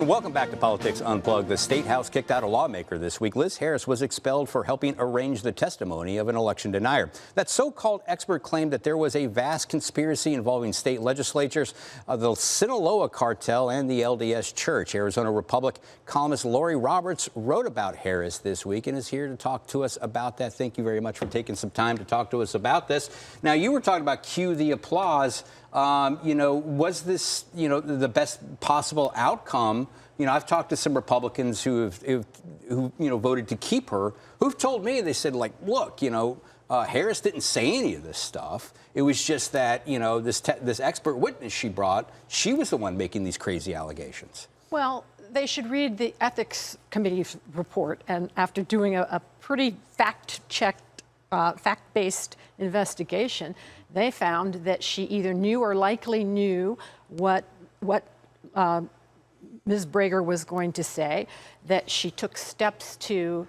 Welcome back to Politics Unplugged. The State House kicked out a lawmaker this week. Liz Harris was expelled for helping arrange the testimony of an election denier. That so-called expert claimed that there was a vast conspiracy involving state legislatures, the Sinaloa cartel, and the LDS Church. Arizona Republic columnist Laurie Roberts wrote about Harris this week and is here to talk to us about that. Thank you very much for taking some time to talk to us about this. Now, you were talking about cue the applause. Was this, the best possible outcome? I've talked to some Republicans who voted to keep her, who've told me, they said, like, look, Harris didn't say any of this stuff. It was just that, this expert witness she brought, she was the one making these crazy allegations. Well, they should read the Ethics Committee's report, and after doing a pretty fact-checked, fact-based investigation, they found that she either knew or likely knew what Ms. Brager was going to say, that she took steps to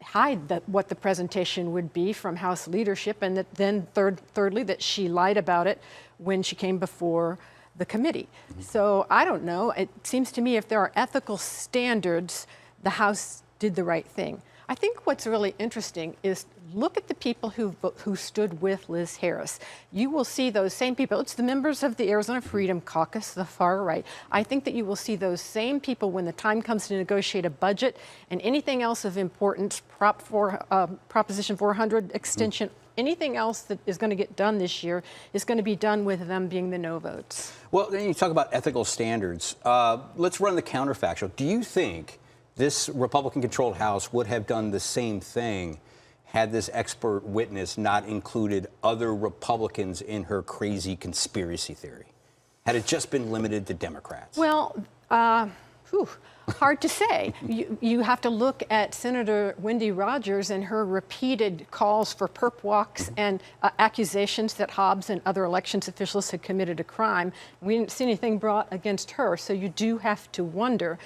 hide what the presentation would be from House leadership, and that then thirdly, that she lied about it when she came before the committee. Mm-hmm. So I don't know. It seems to me if there are ethical standards, the House did the right thing. I think what's really interesting is look at the people who stood with Liz Harris. You will see those same people. It's the members of the Arizona Freedom Caucus, the far right. I think that you will see those same people when the time comes to negotiate a budget and anything else of importance, Proposition 400 extension, anything else that is going to get done this year is going to be done with them being the no votes. Well, then you talk about ethical standards. Let's run the counterfactual. Do you think this Republican-controlled House would have done the same thing had this expert witness not included other Republicans in her crazy conspiracy theory? Had it just been limited to Democrats? Well, hard to say. You have to look at Senator Wendy Rogers and her repeated calls for perp walks and accusations that Hobbs and other elections officials had committed a crime. We didn't see anything brought against her, so you do have to wonder.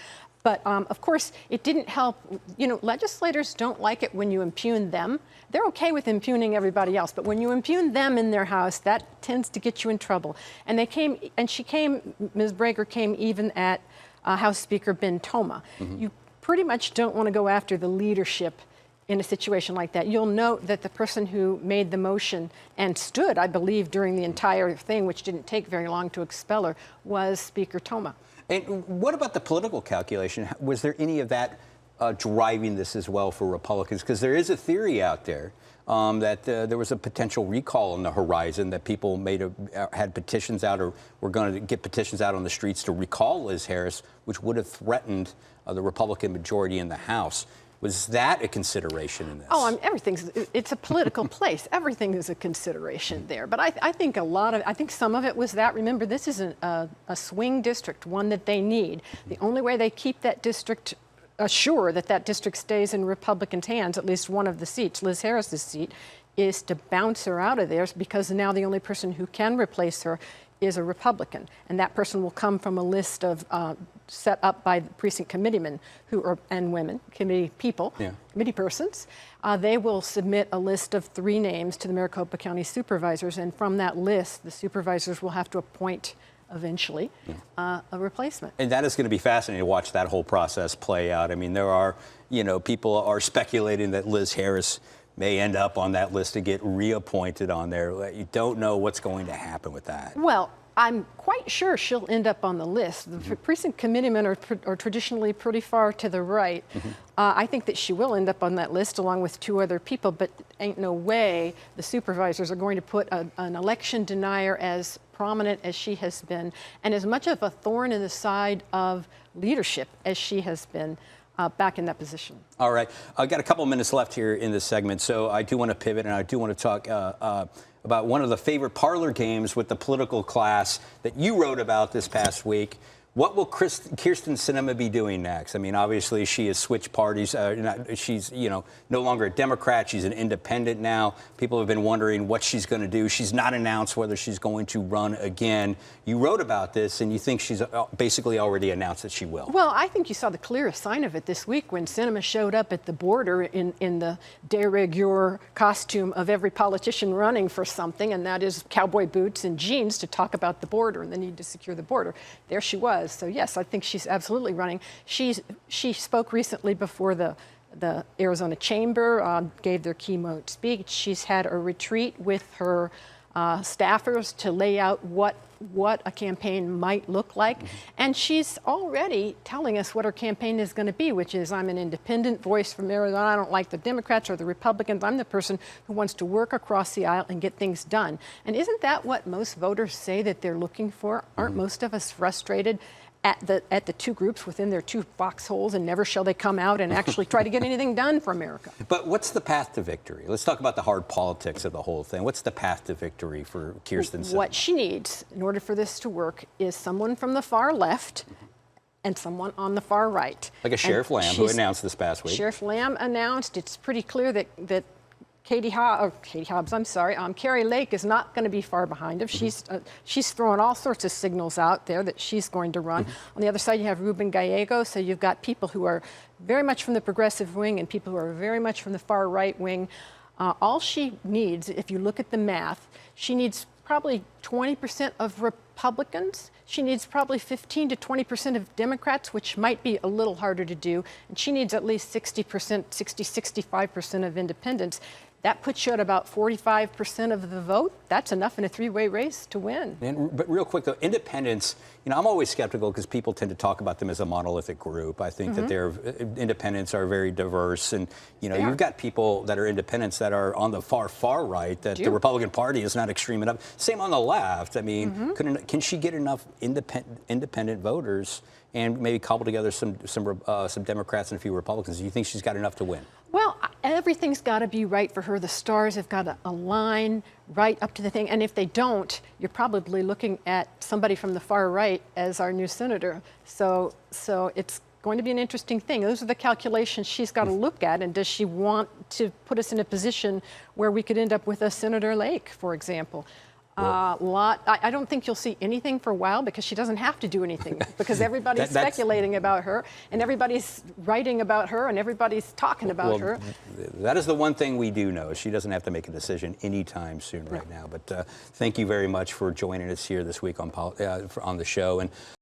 But, of course, it didn't help. Legislators don't like it when you impugn them. They're okay with impugning everybody else. But when you impugn them in their house, that tends to get you in trouble. And Ms. Brager came even at House Speaker Ben Toma. Mm-hmm. You pretty much don't want to go after the leadership in a situation like that. You'll note that the person who made the motion and stood, I believe, during the entire thing, which didn't take very long to expel her, was Speaker Toma. And what about the political calculation? Was there any of that driving this as well for Republicans? Because there is a theory out there that there was a potential recall on the horizon, that people had petitions out or were going to get petitions out on the streets to recall Liz Harris, which would have threatened the Republican majority in the House. Was that a consideration in this? Oh, it's a political place. Everything is a consideration there. But I think I think some of it was that. Remember, this is a swing district, one that they need. The only way they keep that district assure that district stays in Republicans' hands, at least one of the seats, Liz Harris's seat, is to bounce her out of there, because now the only person who can replace her is a Republican, and that person will come from a list of set up by the precinct committeemen and women, committee persons. They will submit a list of 3 names to the Maricopa County supervisors, and from that list, the supervisors will have to appoint eventually a replacement. And that is going to be fascinating to watch that whole process play out. I mean, there are, people are speculating that Liz Harris may end up on that list to get reappointed on there. You don't know what's going to happen with that. Well, I'm quite sure she'll end up on the list. The precinct committeemen are traditionally pretty far to the right. I think that she will end up on that list along with 2 other people, but ain't no way the supervisors are going to put an election denier as prominent as she has been, and as much of a thorn in the side of leadership as she has been, back in that position. All right. I've got a couple minutes left here in this segment, so I do want to pivot, and I do want to talk about one of the favorite parlor games with the political class that you wrote about this past week. What will Kyrsten Sinema be doing next? I mean, obviously, she has switched parties. She's, no longer a Democrat. She's an independent now. People have been wondering what she's going to do. She's not announced whether she's going to run again. You wrote about this, and you think she's basically already announced that she will. Well, I think you saw the clearest sign of it this week when Sinema showed up at the border in the de rigueur costume of every politician running for something, and that is cowboy boots and jeans to talk about the border and the need to secure the border. There she was, does. So yes, I think she's absolutely running. She spoke recently before the Arizona Chamber, gave their keynote speech. She's had a retreat with her staffers to lay out what a campaign might look like. And she's already telling us what her campaign is going to be, which is, I'm an independent voice from Arizona. I don't like the Democrats or the Republicans. I'm the person who wants to work across the aisle and get things done. And isn't that what most voters say that they're looking for? Aren't most of us frustrated at the two groups within their two foxholes, and never shall they come out and actually try to get anything done for America? But what's the path to victory? Let's talk about the hard politics of the whole thing. What's the path to victory for Kyrsten Sinema? What she needs in order for this to work is someone from the far left and someone on the far right. Like a Sheriff Lamb, who announced this past week. Sheriff Lamb announced. It's pretty clear that Kari Lake is not going to be far behind him. She's throwing all sorts of signals out there that she's going to run. On the other side, you have Ruben Gallego. So you've got people who are very much from the progressive wing and people who are very much from the far right wing. All she needs, if you look at the math, she needs probably 20% of Republicans. She needs probably 15 to 20% of Democrats, which might be a little harder to do. And she needs at least 65% of independents. That puts you at about 45% of the vote. That's enough in a three-way race to win. But real quick, though, independents, I'm always skeptical because people tend to talk about them as a monolithic group. I think that independents are very diverse. And, you've got people that are independents that are on the far right, that the Republican Party is not extreme enough. Same on the left. I mean, can she get enough independent voters and maybe cobble together some Democrats and a few Republicans? Do you think she's got enough to win? Well, everything's got to be right for her. The stars have got to align right up to the thing. And if they don't, you're probably looking at somebody from the far right as our new senator. So it's going to be an interesting thing. Those are the calculations she's got to look at. And does she want to put us in a position where we could end up with a Senator Lake, for example? I don't think you'll see anything for a while because she doesn't have to do anything because everybody's speculating about her and everybody's writing about her and everybody's talking about her. That is the one thing we do know. She doesn't have to make a decision anytime soon right now. But thank you very much for joining us here this week on the show. And